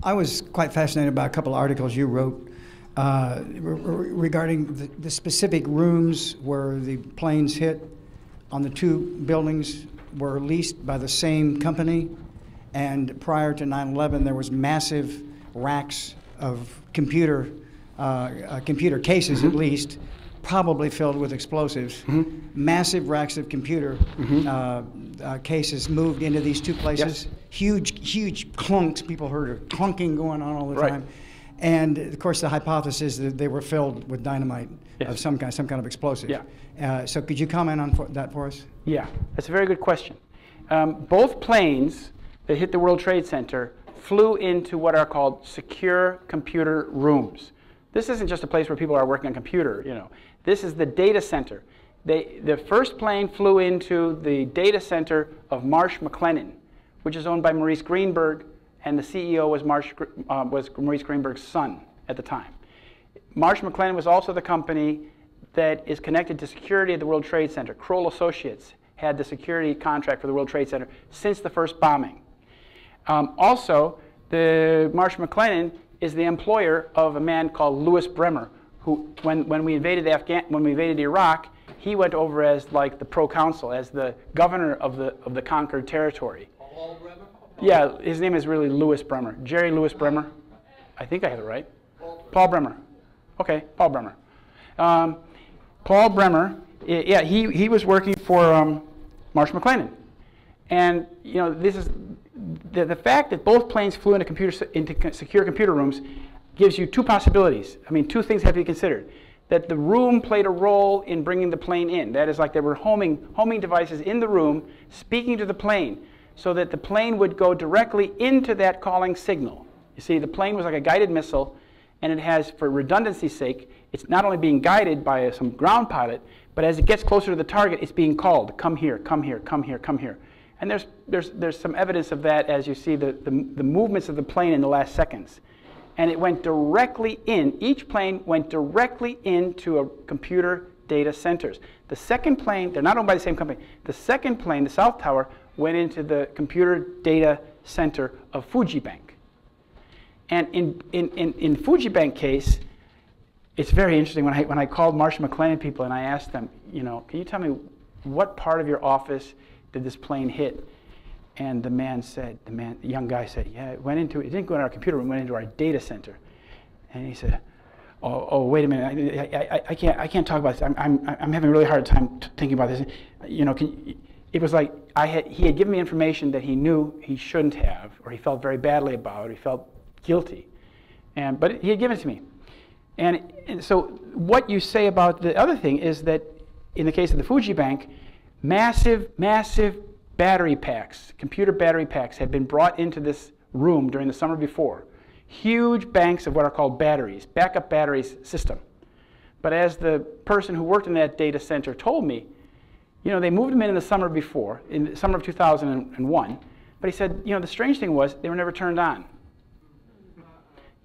I was quite fascinated by a couple of articles you wrote regarding the specific rooms where the planes hit on the 2 buildings were leased by the same company, and prior to 9/11 there was massive racks of computer cases, at least, probably filled with explosives. Massive racks of computer cases moved into these 2 places. Yes. Huge clunks. People heard of clunking going on all the time. And of course, the hypothesis that they were filled with dynamite of some kind of explosive. Yeah. So could you comment on that for us? Yeah, that's a very good question. Both planes that hit the World Trade Center flew into what are called secure computer rooms. This isn't just a place where people are working on computer, you know. This is the data center. The first plane flew into the data center of Marsh McLennan, which is owned by Maurice Greenberg, and the CEO was Maurice Greenberg's son at the time. Marsh McLennan was also the company that is connected to security at the World Trade Center. Kroll Associates had the security contract for the World Trade Center since the first bombing. Also, the Marsh McLennan is the employer of a man called Louis Bremer, who, when we invaded Iraq, he went over as like the proconsul, as the governor of the conquered territory. Paul Bremer? Yeah, his name is really Louis Bremer. Jerry Louis Bremer. I think I have it right. Paul Bremer. Okay, Paul Bremer. Paul Bremer, yeah, he was working for Marsh McLennan. And you know, this is the fact that both planes flew into secure computer rooms gives you 2 possibilities. I mean, 2 things have to be considered. That the room played a role in bringing the plane in. That is, like there were homing devices in the room speaking to the plane. so that the plane would go directly into that calling signal. You see, the plane was like a guided missile, and it has, for redundancy's sake, it's not only being guided by some ground pilot, but as it gets closer to the target, it's being called, come here, come here, come here, come here. And there's some evidence of that as you see the movements of the plane in the last seconds. And it went directly in, each plane went directly into a computer data centers. The second plane, they're not owned by the same company, the second plane, the South Tower, went into the computer data center of Fujibank. And in Fujibank case, it's very interesting when I called Marshall McLennan people and I asked them, you know, can you tell me what part of your office did this plane hit? And the young guy said, yeah, it didn't go in our computer room, it went into our data center. And he said, oh, wait a minute, I can't talk about this. I'm having a really hard time thinking about this. You know, it was like he had given me information that he knew he shouldn't have, or he felt very badly about, or he felt guilty. But he had given it to me. And so what you say about the other thing is that in the case of the Fujibank, massive battery packs, computer battery packs, had been brought into this room during the summer before. Huge banks of what are called batteries, backup batteries system. But as the person who worked in that data center told me, you know, they moved them in the summer before, in the summer of 2001, but he said, you know, the strange thing was they were never turned on.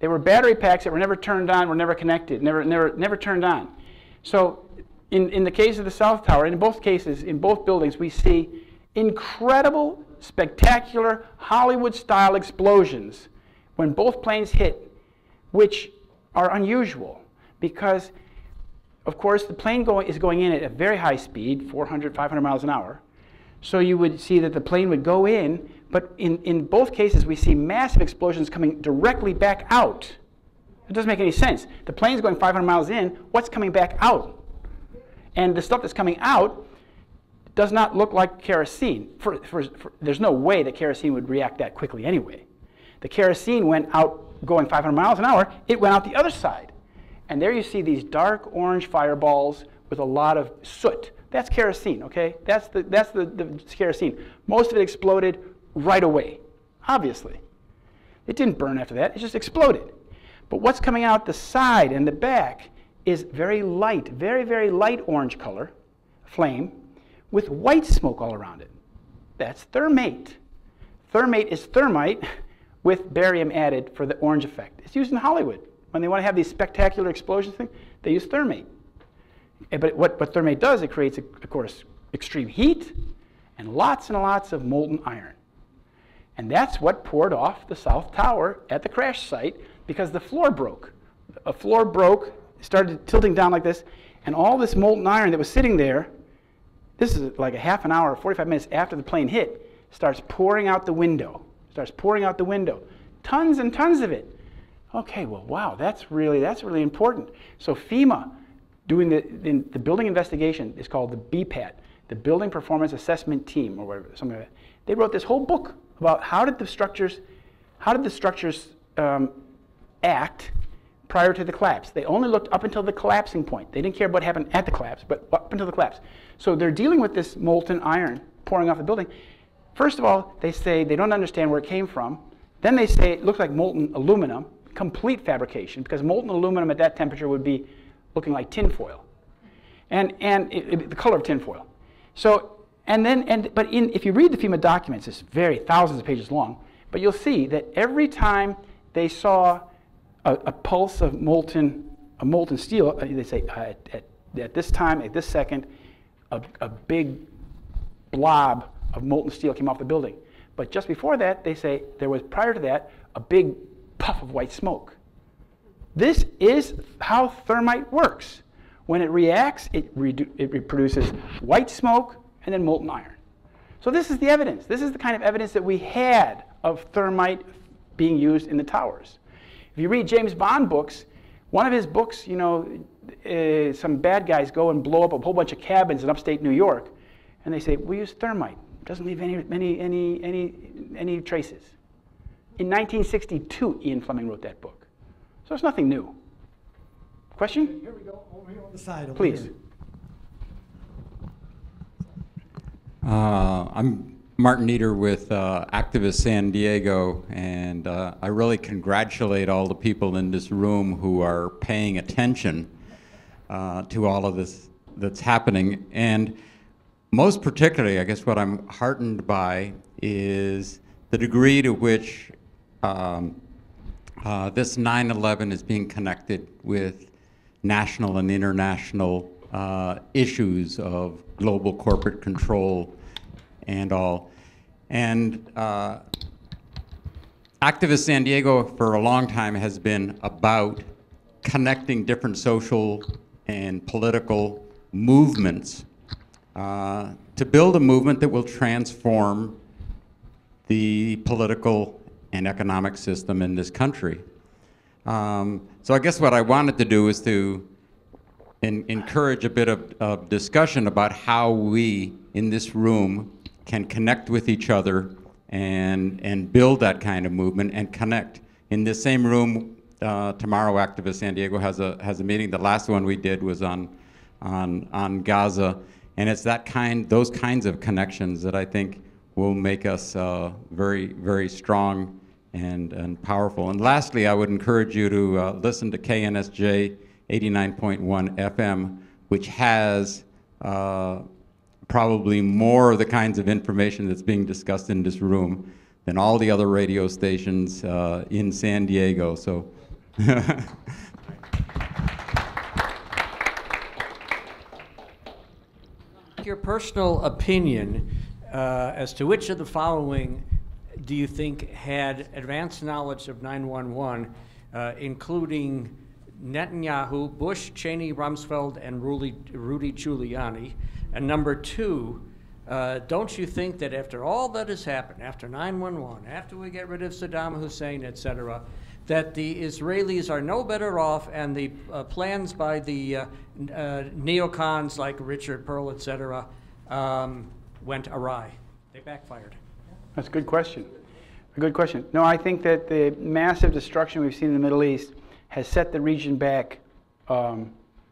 They were battery packs that were never turned on, were never connected, never turned on. So in the case of the South Tower, in both cases, in both buildings, we see incredible, spectacular, Hollywood-style explosions when both planes hit, which are unusual because, of course, the plane is going in at a very high speed, 400, 500 miles an hour. So you would see that the plane would go in, but in both cases we see massive explosions coming directly back out. It doesn't make any sense. The plane's going 500 miles in, what's coming back out? And the stuff that's coming out does not look like kerosene. There's no way that kerosene would react that quickly anyway. The kerosene went out going 500 miles an hour, it went out the other side. And there you see these dark orange fireballs with a lot of soot. That's kerosene, okay? That's the kerosene. Most of it exploded right away, obviously. It didn't burn after that, it just exploded. But what's coming out the side and the back is very light, very, very light orange color, flame, with white smoke all around it. That's thermate. Thermate is thermite with barium added for the orange effect. It's used in Hollywood. When they want to have these spectacular explosions things, they use thermate. But what thermate does, it creates, of course, extreme heat and lots of molten iron. And that's what poured off the South Tower at the crash site because the floor broke. A floor broke, started tilting down like this, and all this molten iron that was sitting there, this is like a half an hour, 45 minutes after the plane hit, starts pouring out the window. Starts pouring out the window. Tons and tons of it. Okay, well, wow, that's really important. So FEMA, doing the building investigation, is called the BPAT, the Building Performance Assessment Team, or whatever, something like that. They wrote this whole book about how did the structures act prior to the collapse. They only looked up until the collapsing point. They didn't care what happened at the collapse, but up until the collapse. So they're dealing with this molten iron pouring off the building. First of all, they say they don't understand where it came from. Then they say it looks like molten aluminum, complete fabrication, because molten aluminum at that temperature would be looking like tinfoil, and the color of tinfoil. So, if you read the FEMA documents, it's thousands of pages long, but you'll see that every time they saw a pulse of molten steel, they say at this time, at this second, a big blob of molten steel came off the building. But just before that, they say there was, prior to that, a big puff of white smoke. This is how thermite works. When it reacts, it produces white smoke and then molten iron. So this is the evidence. This is the kind of evidence that we had of thermite being used in the towers. If you read James Bond books, one of his books, you know, some bad guys go and blow up a whole bunch of cabins in upstate New York, and they say, we use thermite. It doesn't leave any traces. In 1962, Ian Fleming wrote that book. So it's nothing new. Question? Here we go, over here on the side. Please. Here. Martin Nieder with Activist San Diego, and I really congratulate all the people in this room who are paying attention to all of this that's happening. And most particularly, I guess what I'm heartened by is the degree to which this 9/11 is being connected with national and international issues of global corporate control and all. And Activist San Diego for a long time has been about connecting different social and political movements to build a movement that will transform the political and economic system in this country. So I guess what I wanted to do is to encourage a bit of discussion about how we in this room can connect with each other and build that kind of movement and connect. In this same room, tomorrow Activist San Diego has a meeting. The last one we did was on Gaza, and it's those kinds of connections that I think will make us very, very strong and powerful. And lastly, I would encourage you to listen to KNSJ 89.1 FM, which has probably more of the kinds of information that's being discussed in this room than all the other radio stations in San Diego. So. Your personal opinion as to which of the following do you think had advanced knowledge of 9/11, including Netanyahu, Bush, Cheney, Rumsfeld, and Rudy Giuliani? And number two, don't you think that after all that has happened, after 9/11, after we get rid of Saddam Hussein, et cetera, that the Israelis are no better off, and the plans by the neocons like Richard Perle, et cetera, went awry? They backfired. That's a good question. A good question. No, I think that the massive destruction we've seen in the Middle East has set the region back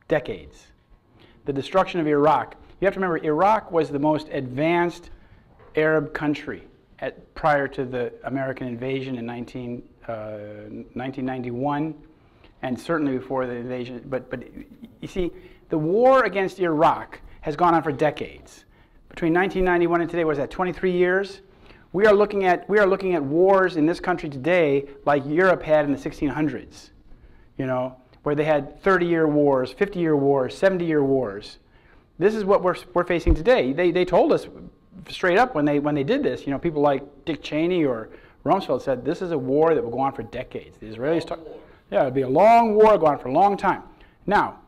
decades. The destruction of Iraq. You have to remember, Iraq was the most advanced Arab country prior to the American invasion in 1991, and certainly before the invasion. But you see, the war against Iraq has gone on for decades. Between 1991 and today, what is that, 23 years? We are looking at wars in this country today like Europe had in the 1600s, you know, where they had 30-year wars, 50-year wars, 70-year wars. This is what we're facing today. They told us straight up when they did this. You know, people like Dick Cheney or Rumsfeld said this is a war that will go on for decades. The Israelis yeah, it'll be a long war, go on for a long time. Now,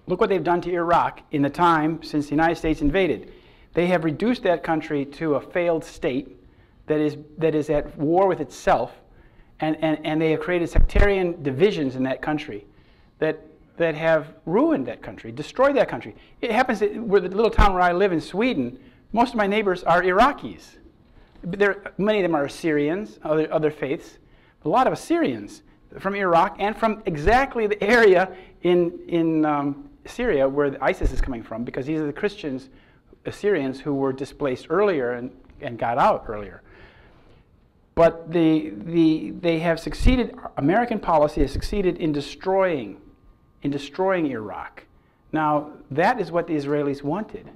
look what they've done to Iraq in the time since the United States invaded. They have reduced that country to a failed state that is at war with itself, and they have created sectarian divisions in that country that have ruined that country, destroyed that country. It happens that where the little town where I live in Sweden, most of my neighbors are Iraqis. Many of them are Assyrians, other faiths, but a lot of Assyrians from Iraq and from exactly the area in Syria where ISIS is coming from, because these are the Christians, Assyrians, who were displaced earlier and got out earlier. But they have succeeded, American policy has succeeded in destroying Iraq. Now, that is what the Israelis wanted.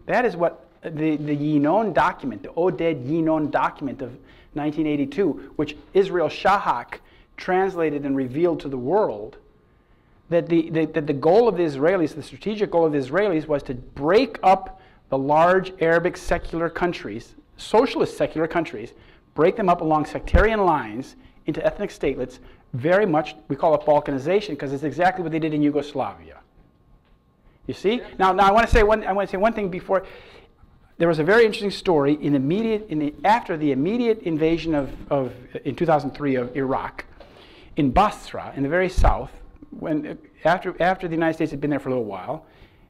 That is what the Yinon document, the Oded Yinon document of 1982, which Israel Shahak translated and revealed to the world, that the goal of the Israelis, the strategic goal of the Israelis, was to break up the large Arabic secular countries, socialist secular countries, break them up along sectarian lines into ethnic statelets. Very much, we call it Balkanization, because it's exactly what they did in Yugoslavia. You see? Now I want to say one thing before. There was a very interesting story after the immediate invasion in 2003 of Iraq, in Basra, in the very south, after the United States had been there for a little while,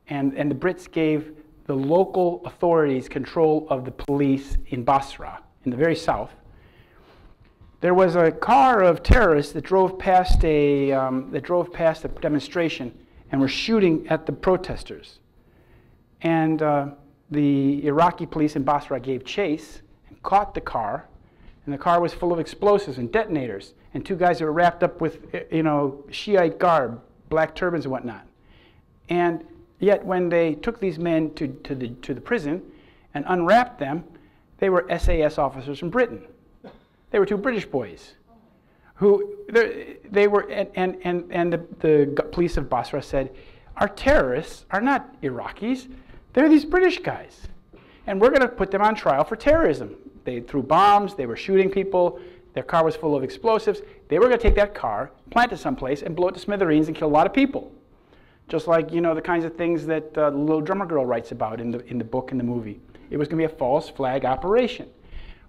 and the Brits gave the local authorities control of the police in Basra, in the very south. There was a car of terrorists that drove past a demonstration and were shooting at the protesters. And the Iraqi police in Basra gave chase and caught the car, and the car was full of explosives and detonators, and 2 guys that were wrapped up with, Shiite garb, black turbans and whatnot. And yet when they took these men to the prison and unwrapped them, they were SAS officers from Britain. They were 2 British boys who, they were, and the police of Basra said, our terrorists are not Iraqis, they're these British guys. And we're going to put them on trial for terrorism. They threw bombs, they were shooting people, their car was full of explosives. They were going to take that car, plant it someplace, and blow it to smithereens and kill a lot of people. Just like, the kinds of things that Little Drummer Girl writes about in the book and the movie. It was going to be a false flag operation.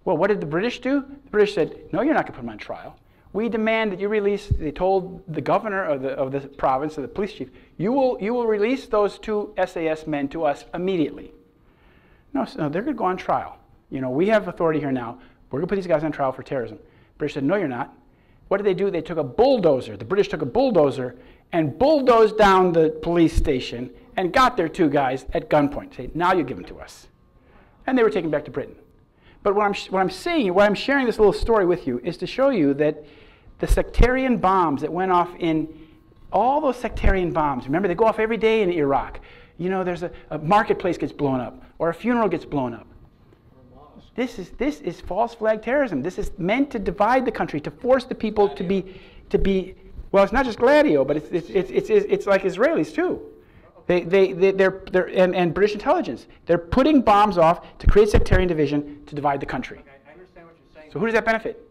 Well, what did the British do? The British said, no, you're not going to put them on trial. We demand that you release, they told the governor of the province, or the police chief, you will release those 2 SAS men to us immediately. No, they're going to go on trial. We have authority here now. We're going to put these guys on trial for terrorism. The British said, no, you're not. What did they do? They took a bulldozer. The British took a bulldozer and bulldozed down the police station and got their 2 guys at gunpoint. Say, now you give them to us. And they were taken back to Britain. But what I'm sharing this little story with you is to show you that the sectarian bombs that went off in, all those sectarian bombs, remember, they go off every day in Iraq. There's a marketplace gets blown up, or a funeral gets blown up. This is false flag terrorism. This is meant to divide the country, to force the people to be. Well, it's not just Gladio, but it's like Israelis too. They're and British intelligence. They're putting bombs off to create sectarian division to divide the country. I understand what you're saying. So who does that benefit?